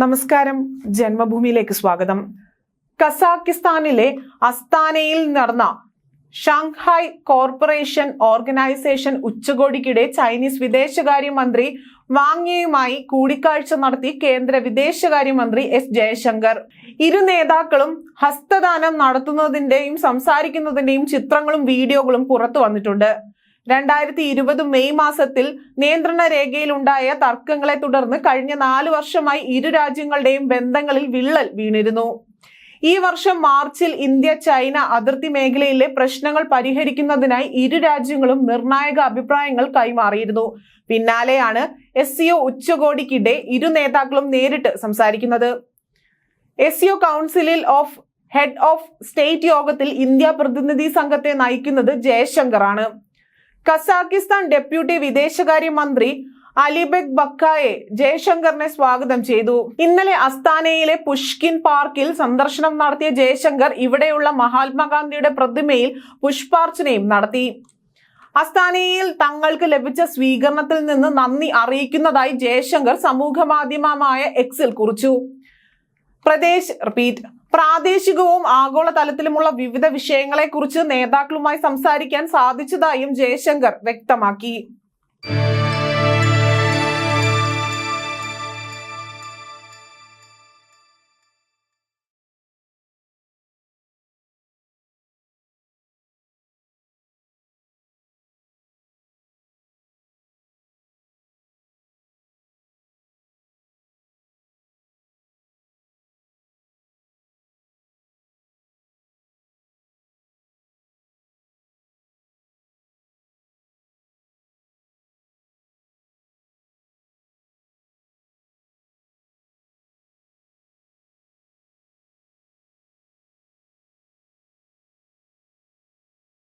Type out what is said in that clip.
നമസ്കാരം, ജന്മഭൂമിയിലേക്ക് സ്വാഗതം. കസാക്കിസ്ഥാനിലെ അസ്താനയിൽ നടന്ന ഷാങ്ഹായ് കോർപ്പറേഷൻ ഓർഗനൈസേഷൻ ഉച്ചകോടിക്കിടെ ചൈനീസ് വിദേശകാര്യമന്ത്രി വാങ് യിയുമായി കൂടിക്കാഴ്ച നടത്തി കേന്ദ്ര വിദേശകാര്യമന്ത്രി എസ് ജയശങ്കർ. ഇരു നേതാക്കളും ഹസ്തദാനം നടത്തുന്നതിന്റെയും സംസാരിക്കുന്നതിന്റെയും ചിത്രങ്ങളും വീഡിയോകളും പുറത്തു വന്നിട്ടുണ്ട്. 2020 മെയ് മാസത്തിൽ നിയന്ത്രണ രേഖയിലുണ്ടായ തർക്കങ്ങളെ തുടർന്ന് കഴിഞ്ഞ 4 വർഷമായി ഇരു രാജ്യങ്ങളുടെയും ബന്ധങ്ങളിൽ വിള്ളൽ വീണിരുന്നു. ഈ വർഷം മാർച്ചിൽ ഇന്ത്യ ചൈന അതിർത്തി മേഖലയിലെ പ്രശ്നങ്ങൾ പരിഹരിക്കുന്നതിനായി ഇരു രാജ്യങ്ങളും നിർണായക അഭിപ്രായങ്ങൾ കൈമാറിയിരുന്നു. പിന്നാലെയാണ് SCO ഉച്ചകോടിക്കിടെ ഇരു നേതാക്കളും നേരിട്ട് സംസാരിക്കുന്നത്. SCO കൗൺസിലിൽ ഓഫ് ഹെഡ് ഓഫ് സ്റ്റേറ്റ് യോഗത്തിൽ ഇന്ത്യ പ്രതിനിധി സംഘത്തെ നയിക്കുന്നത് ജയശങ്കർ ആണ്. കസാക്കിസ്ഥാൻ ഡെപ്യൂട്ടി വിദേശകാര്യമന്ത്രി അലിബെഗ് ബക്കായെ ജയശങ്കറിനെ സ്വാഗതം ചെയ്തു. ഇന്നലെ അസ്താനയിലെ പുഷ്കിൻ പാർക്കിൽ സന്ദർശനം നടത്തിയ ജയശങ്കർ ഇവിടെയുള്ള മഹാത്മാഗാന്ധിയുടെ പ്രതിമയിൽ പുഷ്പാർച്ചനയും നടത്തി. അസ്താനയിൽ തങ്ങൾക്ക് ലഭിച്ച സ്വീകരണത്തിൽ നിന്ന് നന്ദി അറിയിക്കുന്നതായി ജയശങ്കർ സമൂഹ മാധ്യമമായ എക്സിൽ കുറിച്ചു. പ്രാദേശികവും ആഗോള തലത്തിലുമുള്ള വിവിധ വിഷയങ്ങളെക്കുറിച്ച് നേതാക്കളുമായി സംസാരിക്കാൻ സാധിച്ചതായും ജയശങ്കർ വ്യക്തമാക്കി.